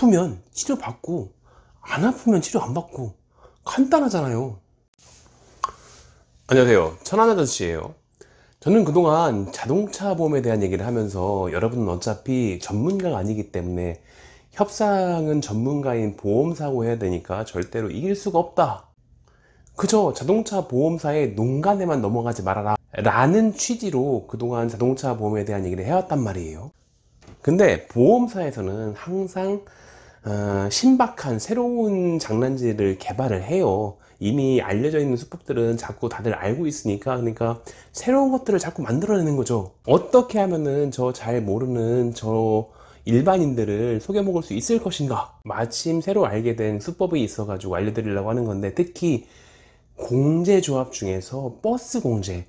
아프면 치료받고 안 아프면 치료 안 받고 간단하잖아요. 안녕하세요, 천안아저씨예요. 저는 그동안 자동차 보험에 대한 얘기를 하면서 여러분은 어차피 전문가가 아니기 때문에 협상은 전문가인 보험사고 해야 되니까 절대로 이길 수가 없다, 그저 자동차 보험사의 농간에만 넘어가지 말아라 라는 취지로 그동안 자동차 보험에 대한 얘기를 해왔단 말이에요. 근데 보험사에서는 항상 신박한 새로운 장난질을 개발을 해요. 이미 알려져 있는 수법들은 자꾸 다들 알고 있으니까, 그러니까 새로운 것들을 자꾸 만들어내는 거죠. 어떻게 하면은 저 잘 모르는 저 일반인들을 속여먹을 수 있을 것인가, 마침 새로 알게 된 수법이 있어 가지고 알려드리려고 하는 건데, 특히 공제조합 중에서 버스 공제,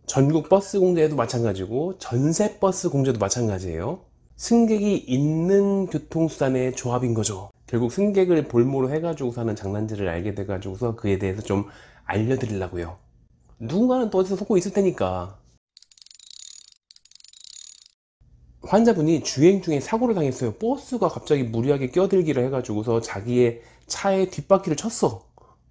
전국 버스 공제도 마찬가지고 전세 버스 공제도 마찬가지예요. 승객이 있는 교통수단의 조합인 거죠. 결국 승객을 볼모로 해가지고 사는 장난질을 알게 돼가지고서 그에 대해서 좀 알려드리려고요. 누군가는 또 어디서 속고 있을 테니까. 환자분이 주행 중에 사고를 당했어요. 버스가 갑자기 무리하게 껴들기를 해가지고서 자기의 차의 뒷바퀴를 쳤어.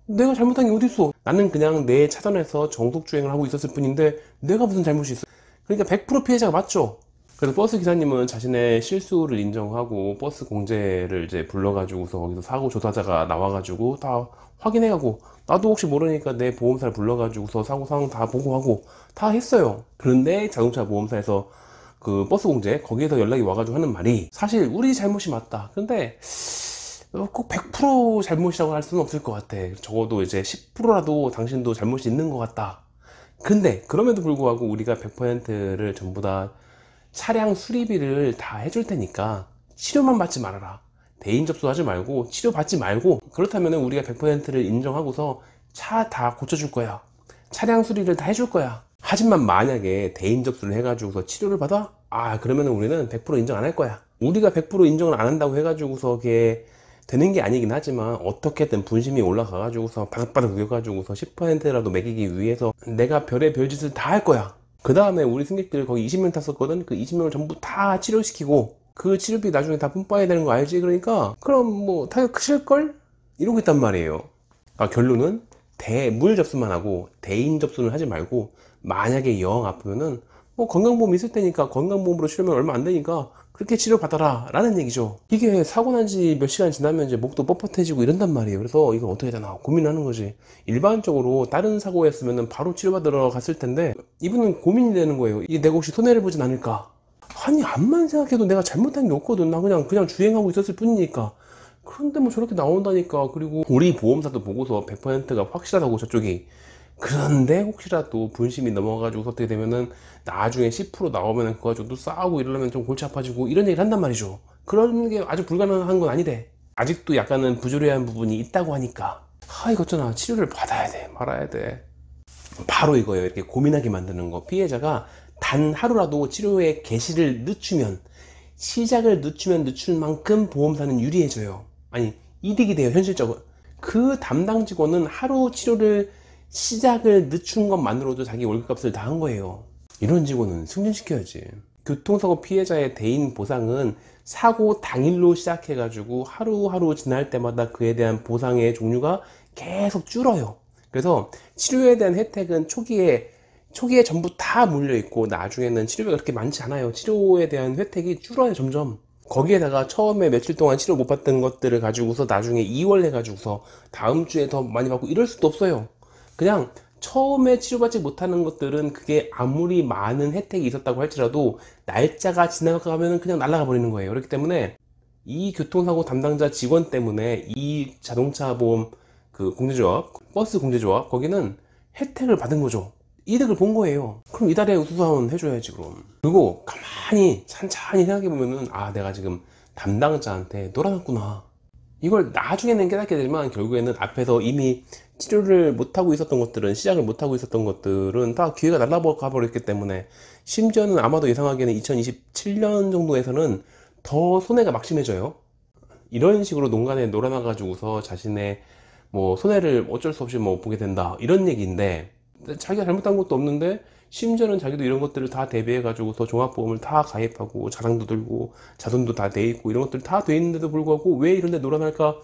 내가 잘못한 게 어딨어? 나는 그냥 내 차선에서 정속 주행을 하고 있었을 뿐인데 내가 무슨 잘못이 있어? 그러니까 100% 피해자가 맞죠. 그래서 버스 기사님은 자신의 실수를 인정하고 버스 공제를 이제 불러가지고서 거기서 사고 조사자가 나와가지고 다 확인해가고, 나도 혹시 모르니까 내 보험사를 불러가지고서 사고 상황 다 보고하고 다 했어요. 그런데 자동차 보험사에서 그 버스 공제 거기에서 연락이 와가지고 하는 말이, 사실 우리 잘못이 맞다. 근데 꼭 100% 잘못이라고 할 수는 없을 것 같아. 적어도 이제 10%라도 당신도 잘못이 있는 것 같다. 근데 그럼에도 불구하고 우리가 100%를 전부 다 차량 수리비를 다 해줄 테니까 치료만 받지 말아라. 대인 접수하지 말고 치료 받지 말고, 그렇다면 우리가 100%를 인정하고서 차 다 고쳐줄 거야. 차량 수리를 다 해줄 거야. 하지만 만약에 대인 접수를 해가지고서 치료를 받아? 그러면 우리는 100% 인정 안 할 거야. 우리가 100% 인정을 안 한다고 해가지고서 그게 되는 게 아니긴 하지만, 어떻게든 분심이 올라가가지고서 바닥바닥 우겨가지고서 10%라도 매기기 위해서 내가 별의 별짓을 다 할 거야. 그 다음에 우리 승객들 거기 20명 탔었거든. 그 20명을 전부 다 치료시키고 그 치료비 나중에 다 뿜빠야 되는 거 알지? 그러니까 그럼 뭐 타격 크실걸? 이러고 있단 말이에요. 결론은 대물 접수만 하고 대인 접수는 하지 말고, 만약에 영 아프면은 뭐 건강보험 있을 테니까 건강보험으로 치료면 얼마 안 되니까 그렇게 치료받아라 라는 얘기죠. 이게 사고 난 지 몇 시간 지나면 이제 목도 뻣뻣해지고 이런단 말이에요. 그래서 이거 어떻게 되나 고민하는 거지. 일반적으로 다른 사고였으면 바로 치료받으러 갔을 텐데 이분은 고민이 되는 거예요. 이게 내가 혹시 손해를 보진 않을까? 아니, 암만 생각해도 내가 잘못한 게 없거든. 나 그냥 주행하고 있었을 뿐이니까. 그런데 뭐 저렇게 나온다니까. 그리고 우리 보험사도 보고서 100%가 확실하다고 저쪽이. 그런데 혹시라도 분심이 넘어가지고 어떻게 되면은 나중에 10% 나오면은 그거 가지고 또 싸우고 이러려면 좀 골치 아파지고 이런 얘기를 한단 말이죠. 그런 게 아주 불가능한 건 아니래. 아직도 약간은 부조리한 부분이 있다고 하니까, 이거 있잖아, 치료를 받아야 돼 말아야 돼. 바로 이거예요. 이렇게 고민하게 만드는 거. 피해자가 단 하루라도 치료에 개시를 늦추면, 시작을 늦출 만큼 보험사는 유리해져요. 아니, 이득이 돼요, 현실적으로. 그 담당 직원은 하루 치료를 시작을 늦춘 것만으로도 자기 월급값을 다 한 거예요. 이런 직원은 승진시켜야지. 교통사고 피해자의 대인 보상은 사고 당일로 시작해가지고 하루하루 지날 때마다 그에 대한 보상의 종류가 계속 줄어요. 그래서 치료에 대한 혜택은 초기에 전부 다 물려있고, 나중에는 치료비가 그렇게 많지 않아요. 치료에 대한 혜택이 줄어요, 점점. 거기에다가 처음에 며칠 동안 치료 못 받던 것들을 가지고서 나중에 이월해가지고서 다음 주에 더 많이 받고 이럴 수도 없어요. 그냥 처음에 치료받지 못하는 것들은 그게 아무리 많은 혜택이 있었다고 할지라도 날짜가 지나가면 그냥 날아가 버리는 거예요. 그렇기 때문에 이 교통사고 담당자 직원 때문에 이 자동차 보험 그 공제조합, 버스 공제조합, 거기는 혜택을 받은 거죠. 이득을 본 거예요. 그럼 이달에 우수사원 해줘야지 그럼. 그리고 가만히 찬찬히 생각해보면은, 내가 지금 담당자한테 놀아놨구나. 이걸 나중에는 깨닫게 되지만 결국에는 앞에서 이미 치료를 못하고 있었던 것들은, 시작을 못하고 있었던 것들은 다 기회가 날아가 버렸기 때문에, 심지어는 아마도 예상하기에는 2027년 정도에서는 더 손해가 막심해져요. 이런 식으로 농간에 놀아나가지고서 자신의 뭐 손해를 어쩔 수 없이 뭐 보게 된다, 이런 얘기인데, 자기가 잘못한 것도 없는데 심지어는 자기도 이런 것들을 다 대비해 가지고서 종합보험을 다 가입하고 자산도 들고 자돈도 다 돼 있고 이런 것들 다 돼 있는데도 불구하고 왜 이런 데 놀아날까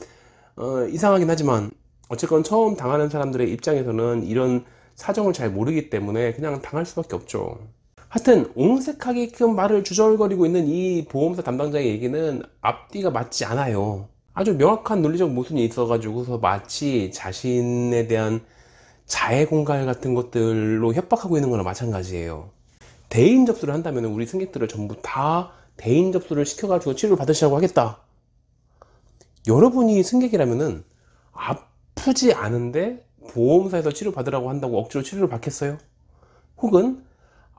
이상하긴 하지만 어쨌건 처음 당하는 사람들의 입장에서는 이런 사정을 잘 모르기 때문에 그냥 당할 수밖에 없죠. 하여튼 옹색하게끔 말을 주절거리고 있는 이 보험사 담당자의 얘기는 앞뒤가 맞지 않아요. 아주 명확한 논리적 모순이 있어 가지고서 마치 자신에 대한 자해 공갈 같은 것들로 협박하고 있는 거나 마찬가지예요. 대인 접수를 한다면 우리 승객들을 전부 다 대인 접수를 시켜가지고 치료를 받으시라고 하겠다. 여러분이 승객이라면은 아프지 않은데 보험사에서 치료 받으라고 한다고 억지로 치료를 받겠어요? 혹은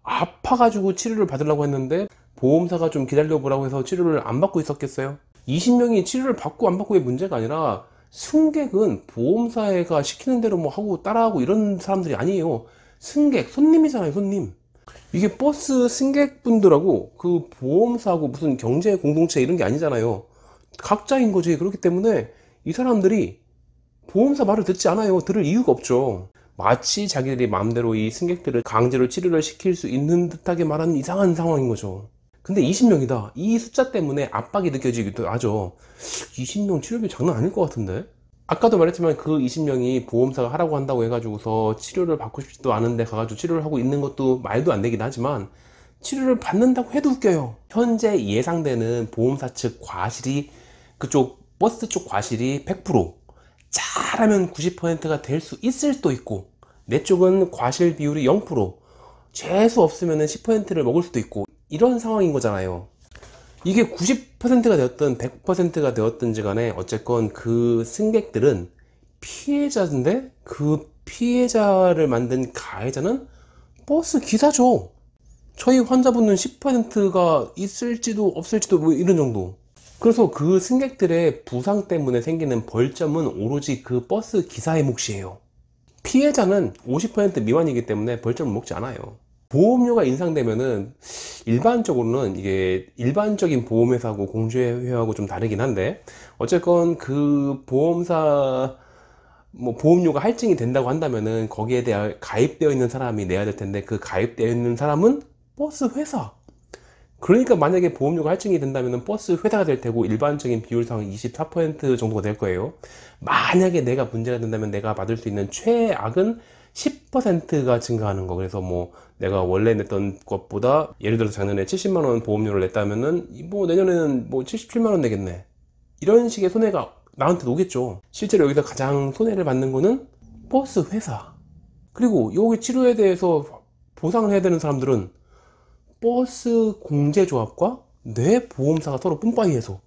아파가지고 치료를 받으려고 했는데 보험사가 좀 기다려보라고 해서 치료를 안 받고 있었겠어요? 20명이 치료를 받고 안 받고의 문제가 아니라 승객은 보험사가 시키는 대로 뭐 하고 따라하고 이런 사람들이 아니에요. 승객, 손님이잖아요, 손님. 이게 버스 승객분들하고 그 보험사하고 무슨 경제 공동체 이런 게 아니잖아요. 각자인 거지. 그렇기 때문에 이 사람들이 보험사 말을 듣지 않아요. 들을 이유가 없죠. 마치 자기들이 마음대로 이 승객들을 강제로 치료를 시킬 수 있는 듯하게 말하는 이상한 상황인 거죠. 근데 20명이다. 이 숫자 때문에 압박이 느껴지기도 하죠. 20명 치료비 장난 아닐 것 같은데? 아까도 말했지만 그 20명이 보험사가 하라고 한다고 해가지고서 치료를 받고 싶지도 않은데 가가지고 치료를 하고 있는 것도 말도 안 되긴 하지만 치료를 받는다고 해도 웃겨요. 현재 예상되는 보험사 측 과실이 그쪽 버스 쪽 과실이 100%, 잘하면 90%가 될 수 있을 수도 있고 내 쪽은 과실 비율이 0%, 재수 없으면 10%를 먹을 수도 있고 이런 상황인 거잖아요. 이게 90%가 되었든 100%가 되었든지 간에 어쨌건 그 승객들은 피해자인데 그 피해자를 만든 가해자는 버스 기사죠. 저희 환자분은 10%가 있을지도 없을지도 뭐 이런 정도. 그래서 그 승객들의 부상 때문에 생기는 벌점은 오로지 그 버스 기사의 몫이에요. 피해자는 50% 미만이기 때문에 벌점을 먹지 않아요. 보험료가 인상되면은 일반적으로는 이게 일반적인 보험회사하고 공제회하고 좀 다르긴 한데 어쨌건 그 보험사 뭐 보험료가 할증이 된다고 한다면은 거기에 대해 가입되어 있는 사람이 내야 될 텐데 그 가입되어 있는 사람은 버스 회사. 그러니까 만약에 보험료가 할증이 된다면 버스 회사가 될 테고 일반적인 비율상 24% 정도가 될 거예요. 만약에 내가 문제가 된다면 내가 받을 수 있는 최악은 10%가 증가하는 거. 그래서 뭐 내가 원래 냈던 것보다 예를 들어서 작년에 70만 원 보험료를 냈다면은 뭐 내년에는 뭐 77만 원 내겠네. 이런 식의 손해가 나한테 오겠죠. 실제로 여기서 가장 손해를 받는 거는 버스 회사. 그리고 여기 치료에 대해서 보상을 해야 되는 사람들은 버스 공제조합과 내 보험사가 서로 뿜빠이해서.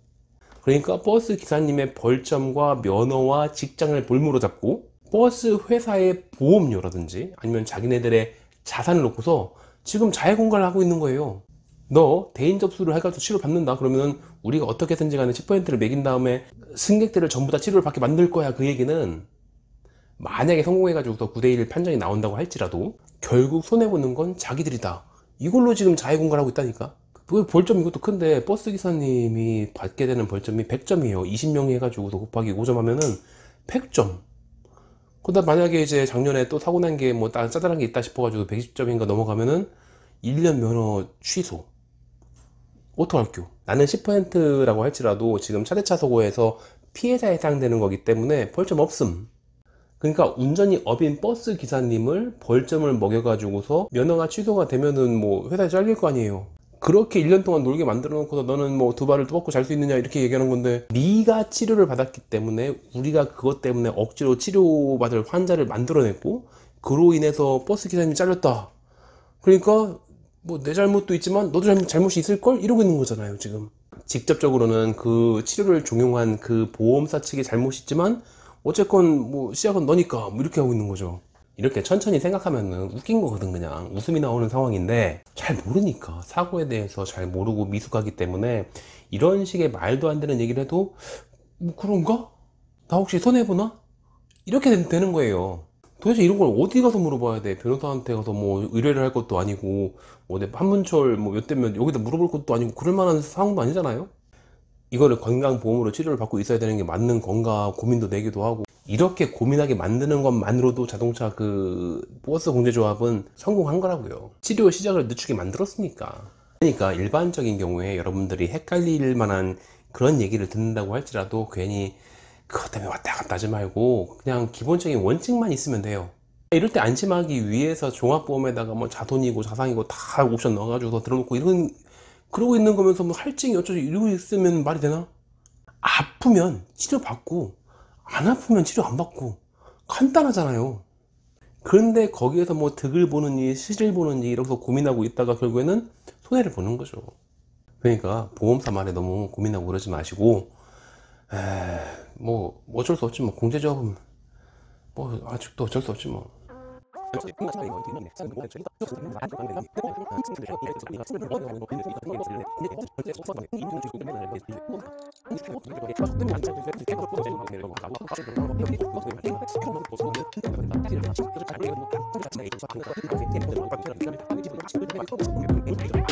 그러니까 버스 기사님의 벌점과 면허와 직장을 볼모로 잡고 버스 회사의 보험료라든지 아니면 자기네들의 자산을 놓고서 지금 자해공갈을 하고 있는 거예요. 너 대인 접수를 해가지고 치료 받는다 그러면 우리가 어떻게든지 간에 10%를 매긴 다음에 승객들을 전부 다 치료를 받게 만들 거야. 그 얘기는 만약에 성공해가지고서 9대1 판정이 나온다고 할지라도 결국 손해보는 건 자기들이다. 이걸로 지금 자해공갈하고 있다니까. 그 벌점 이것도 큰데 버스 기사님이 받게 되는 벌점이 100점이에요 20명이 해가지고서 곱하기 5점 하면은 100점. 그러다 만약에 이제 작년에 또 사고 난 게 뭐 짜잘한 게 있다 싶어가지고 120점인가 넘어가면은 1년 면허 취소. 어떡할게요. 나는 10%라고 할지라도 지금 차대차 사고에서 피해자 해당되는 거기 때문에 벌점 없음. 그러니까 운전이 업인 버스 기사님을 벌점을 먹여가지고서 면허가 취소가 되면은 뭐 회사에 잘릴 거 아니에요. 그렇게 1년 동안 놀게 만들어 놓고서 너는 뭐 두 발을 뚜벅고 잘 수 있느냐 이렇게 얘기하는 건데 네가 치료를 받았기 때문에 우리가 그것 때문에 억지로 치료받을 환자를 만들어냈고 그로 인해서 버스 기사님이 잘렸다. 그러니까 뭐 내 잘못도 있지만 너도 잘못이 있을걸? 이러고 있는 거잖아요 지금. 직접적으로는 그 치료를 종용한 그 보험사 측의 잘못이 있지만 어쨌건 뭐 시작은 너니까 뭐 이렇게 하고 있는 거죠. 이렇게 천천히 생각하면은 웃긴 거거든. 그냥 웃음이 나오는 상황인데 잘 모르니까 사고에 대해서 잘 모르고 미숙하기 때문에 이런 식의 말도 안 되는 얘기를 해도 뭐 그런가? 나 혹시 손해보나? 이렇게 되는 거예요. 도대체 이런 걸 어디 가서 물어봐야 돼? 변호사한테 가서 뭐 의뢰를 할 것도 아니고 뭐 내 판문철 뭐 몇 대면 여기다 물어볼 것도 아니고 그럴 만한 상황도 아니잖아요. 이거를 건강보험으로 치료를 받고 있어야 되는 게 맞는 건가 고민도 되기도 하고 이렇게 고민하게 만드는 것만으로도 자동차 버스 공제조합은 성공한 거라고요. 치료 시작을 늦추게 만들었으니까. 그러니까 일반적인 경우에 여러분들이 헷갈릴 만한 그런 얘기를 듣는다고 할지라도 괜히 그것 때문에 왔다 갔다 하지 말고 그냥 기본적인 원칙만 있으면 돼요. 이럴 때 안심하기 위해서 종합보험에다가 뭐 자손이고 자상이고 다 옵션 넣어가지고 들어놓고 그러고 있는 거면서 뭐 할증이 어쩌고 이러고 있으면 말이 되나? 아프면 치료받고 안 아프면 치료 안 받고 간단하잖아요. 그런데 거기에서 뭐 득을 보는지 실을 보는지 이러면서 고민하고 있다가 결국에는 손해를 보는 거죠. 그러니까 보험사 말에 너무 고민하고 그러지 마시고 뭐 어쩔 수 없지 뭐 공제조합은 뭐 아직도 어쩔 수 없지 뭐.